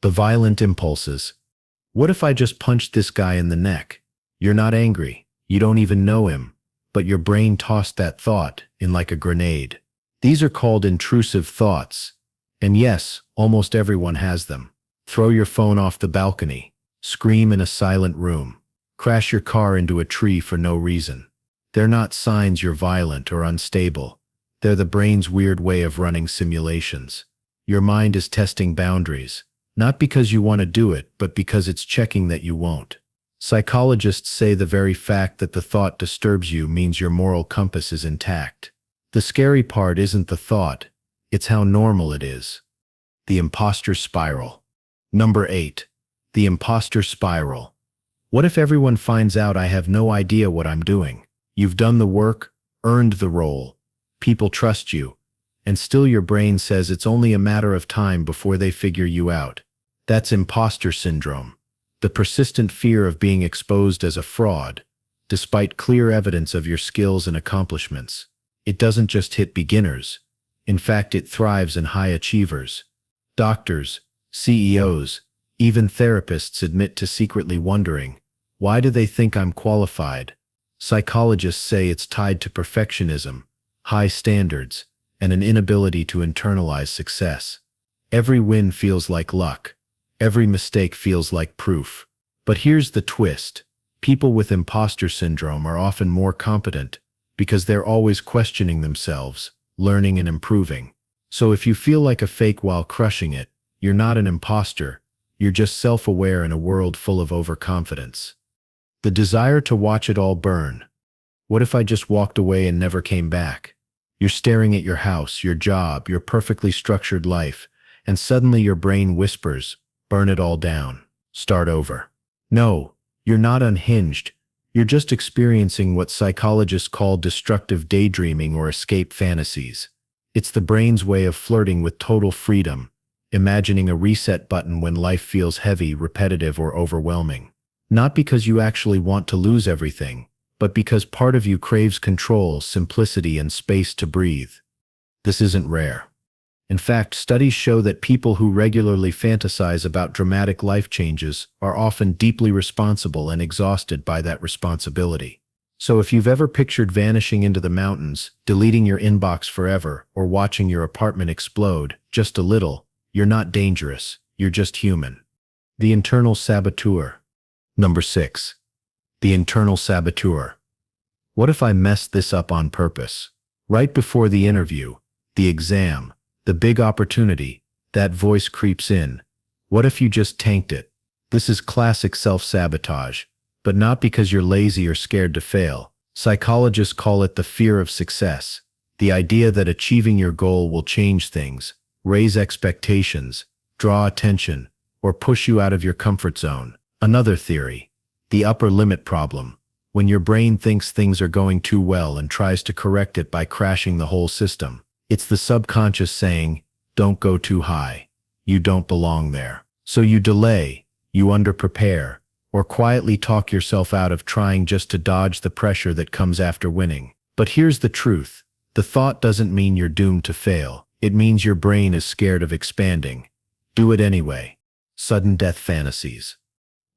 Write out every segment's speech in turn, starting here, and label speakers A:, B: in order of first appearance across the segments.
A: The violent impulses. What if I just punched this guy in the neck? You're not angry. You don't even know him. But your brain tossed that thought in like a grenade. These are called intrusive thoughts. And yes, almost everyone has them. Throw your phone off the balcony. Scream in a silent room. Crash your car into a tree for no reason. They're not signs you're violent or unstable. They're the brain's weird way of running simulations. Your mind is testing boundaries. Not because you want to do it, but because it's checking that you won't. Psychologists say the very fact that the thought disturbs you means your moral compass is intact. The scary part isn't the thought, it's how normal it is. The Impostor Spiral. Number 8. The Impostor Spiral. What if everyone finds out I have no idea what I'm doing? You've done the work, earned the role, people trust you, and still your brain says it's only a matter of time before they figure you out. That's imposter syndrome, the persistent fear of being exposed as a fraud, despite clear evidence of your skills and accomplishments. It doesn't just hit beginners. In fact, it thrives in high achievers. Doctors, CEOs, even therapists admit to secretly wondering, why do they think I'm qualified? Psychologists say it's tied to perfectionism, high standards, and an inability to internalize success. Every win feels like luck. Every mistake feels like proof. But here's the twist. People with imposter syndrome are often more competent because they're always questioning themselves, learning and improving. So if you feel like a fake while crushing it, you're not an imposter. You're just self-aware in a world full of overconfidence. The desire to watch it all burn. What if I just walked away and never came back? You're staring at your house, your job, your perfectly structured life, and suddenly your brain whispers, burn it all down. Start over. No, you're not unhinged. You're just experiencing what psychologists call destructive daydreaming or escape fantasies. It's the brain's way of flirting with total freedom, imagining a reset button when life feels heavy, repetitive, or overwhelming. Not because you actually want to lose everything, but because part of you craves control, simplicity, and space to breathe. This isn't rare. In fact, studies show that people who regularly fantasize about dramatic life changes are often deeply responsible and exhausted by that responsibility. So if you've ever pictured vanishing into the mountains, deleting your inbox forever, or watching your apartment explode, just a little, you're not dangerous, you're just human. The Internal Saboteur. Number 6. The Internal Saboteur. What if I messed this up on purpose? Right before the interview, the exam, the big opportunity, that voice creeps in. What if you just tanked it? This is classic self-sabotage, but not because you're lazy or scared to fail. Psychologists call it the fear of success, the idea that achieving your goal will change things, raise expectations, draw attention, or push you out of your comfort zone. Another theory, the upper limit problem, when your brain thinks things are going too well and tries to correct it by crashing the whole system. It's the subconscious saying, don't go too high. You don't belong there. So you delay, you underprepare, or quietly talk yourself out of trying just to dodge the pressure that comes after winning. But here's the truth. The thought doesn't mean you're doomed to fail. It means your brain is scared of expanding. Do it anyway. Sudden death fantasies.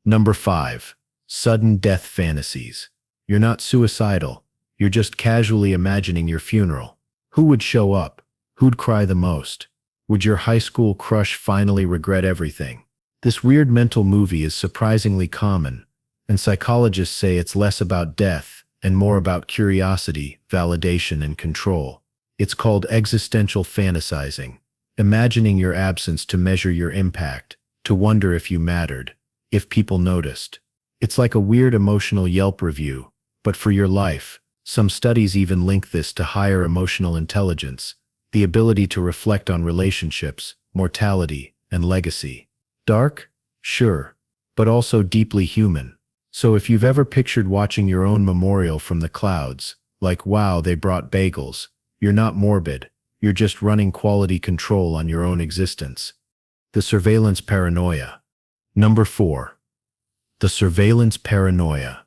A: Number 5. Sudden death fantasies. You're not suicidal. You're just casually imagining your funeral. Who would show up? Who'd cry the most? Would your high school crush finally regret everything? This weird mental movie is surprisingly common, and psychologists say it's less about death and more about curiosity, validation, and control. It's called existential fantasizing, imagining your absence to measure your impact, to wonder if you mattered, if people noticed. It's like a weird emotional Yelp review, but for your life. Some studies even link this to higher emotional intelligence, the ability to reflect on relationships, mortality, and legacy. Dark? Sure, but also deeply human. So if you've ever pictured watching your own memorial from the clouds, like wow, they brought bagels, you're not morbid, you're just running quality control on your own existence. The Surveillance Paranoia. Number 4. The Surveillance Paranoia.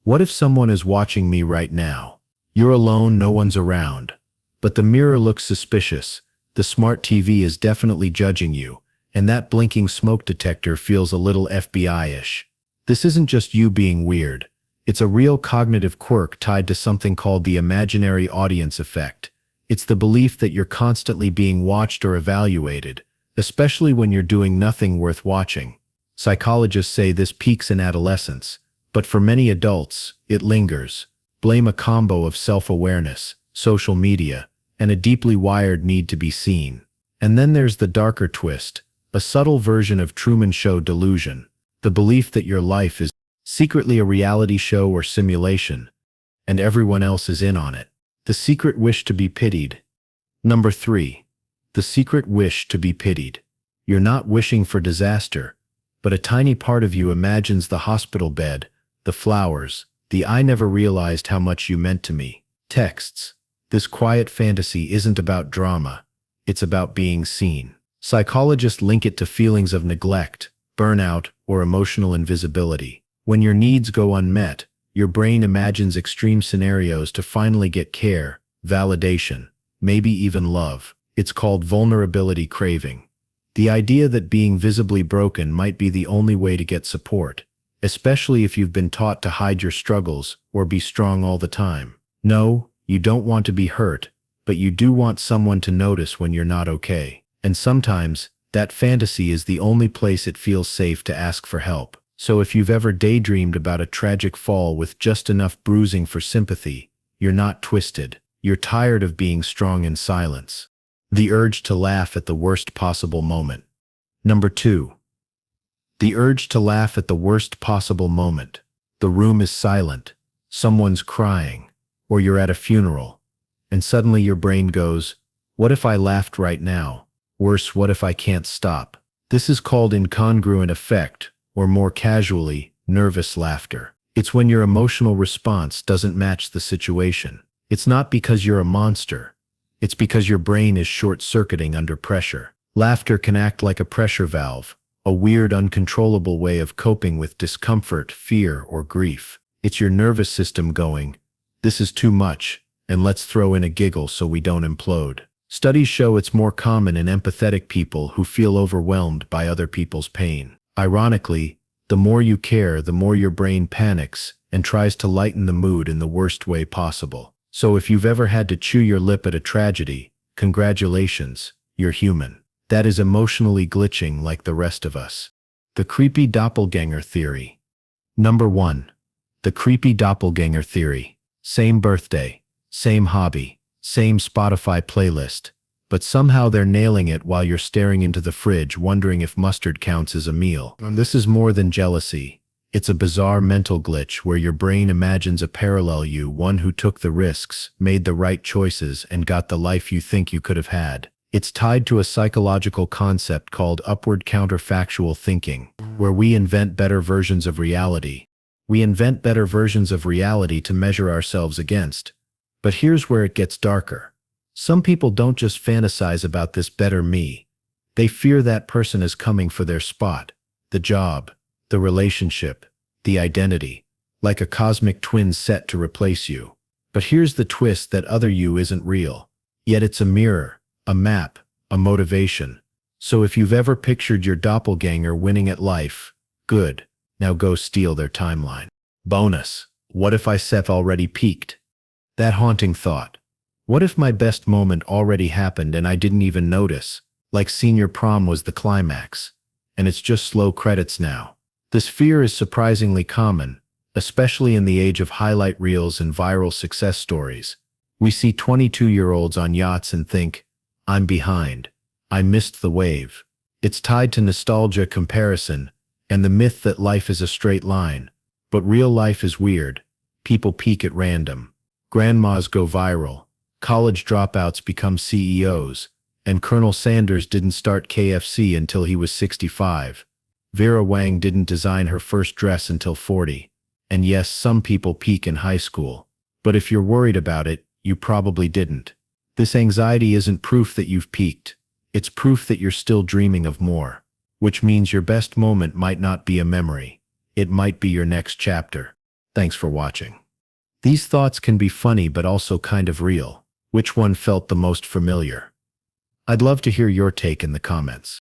A: What if someone is watching me right now? You're alone, no one's around. But the mirror looks suspicious. The smart TV is definitely judging you, and that blinking smoke detector feels a little FBI-ish. This isn't just you being weird. It's a real cognitive quirk tied to something called the imaginary audience effect. It's the belief that you're constantly being watched or evaluated, especially when you're doing nothing worth watching. Psychologists say this peaks in adolescence, but for many adults, it lingers. Blame a combo of self-awareness, social media, and a deeply wired need to be seen. And then there's the darker twist, a subtle version of Truman Show delusion, the belief that your life is secretly a reality show or simulation, and everyone else is in on it. The secret wish to be pitied. Number 3. The secret wish to be pitied. You're not wishing for disaster, but a tiny part of you imagines the hospital bed, the flowers, the "I never realized how much you meant to me" texts. This quiet fantasy isn't about drama. It's about being seen. Psychologists link it to feelings of neglect, burnout, or emotional invisibility. When your needs go unmet, your brain imagines extreme scenarios to finally get care, validation, maybe even love. It's called vulnerability craving. The idea that being visibly broken might be the only way to get support, especially if you've been taught to hide your struggles or be strong all the time. No, you don't want to be hurt, but you do want someone to notice when you're not okay. And sometimes, that fantasy is the only place it feels safe to ask for help. So if you've ever daydreamed about a tragic fall with just enough bruising for sympathy, you're not twisted. You're tired of being strong in silence. The urge to laugh at the worst possible moment. Number 2. The urge to laugh at the worst possible moment. The room is silent, someone's crying, or you're at a funeral, and suddenly your brain goes, "What if I laughed right now? Worse, what if I can't stop?" This is called incongruent effect, or more casually, nervous laughter. It's when your emotional response doesn't match the situation. It's not because you're a monster. It's because your brain is short-circuiting under pressure. Laughter can act like a pressure valve, a weird, uncontrollable way of coping with discomfort, fear, or grief. It's your nervous system going, "This is too much, and let's throw in a giggle so we don't implode." Studies show it's more common in empathetic people who feel overwhelmed by other people's pain. Ironically, the more you care, the more your brain panics and tries to lighten the mood in the worst way possible. So if you've ever had to chew your lip at a tragedy, congratulations, you're human. That is emotionally glitching like the rest of us. The creepy doppelganger theory. Number 1. The creepy doppelganger theory. Same birthday, same hobby, same Spotify playlist, but somehow they're nailing it while you're staring into the fridge wondering if mustard counts as a meal. And this is more than jealousy. It's a bizarre mental glitch where your brain imagines a parallel you, one who took the risks, made the right choices, and got the life you think you could have had. It's tied to a psychological concept called upward counterfactual thinking, where we invent better versions of reality. We invent better versions of reality to measure ourselves against. But here's where it gets darker. Some people don't just fantasize about this better me. They fear that person is coming for their spot, the job, the relationship, the identity, like a cosmic twin set to replace you. But here's the twist: that other you isn't real. Yet it's a mirror, a map, a motivation. So if you've ever pictured your doppelganger winning at life, good, now go steal their timeline. Bonus: what if I Seth already peaked? That haunting thought. What if my best moment already happened and I didn't even notice? Like senior prom was the climax, and it's just slow credits now. This fear is surprisingly common, especially in the age of highlight reels and viral success stories. We see 22-year-olds on yachts and think, "I'm behind. I missed the wave." It's tied to nostalgia, comparison, and the myth that life is a straight line. But real life is weird. People peak at random. Grandmas go viral. College dropouts become CEOs. And Colonel Sanders didn't start KFC until he was 65. Vera Wang didn't design her first dress until 40. And yes, some people peak in high school. But if you're worried about it, you probably didn't. This anxiety isn't proof that you've peaked. It's proof that you're still dreaming of more. Which means your best moment might not be a memory. It might be your next chapter. Thanks for watching. These thoughts can be funny but also kind of real. Which one felt the most familiar? I'd love to hear your take in the comments.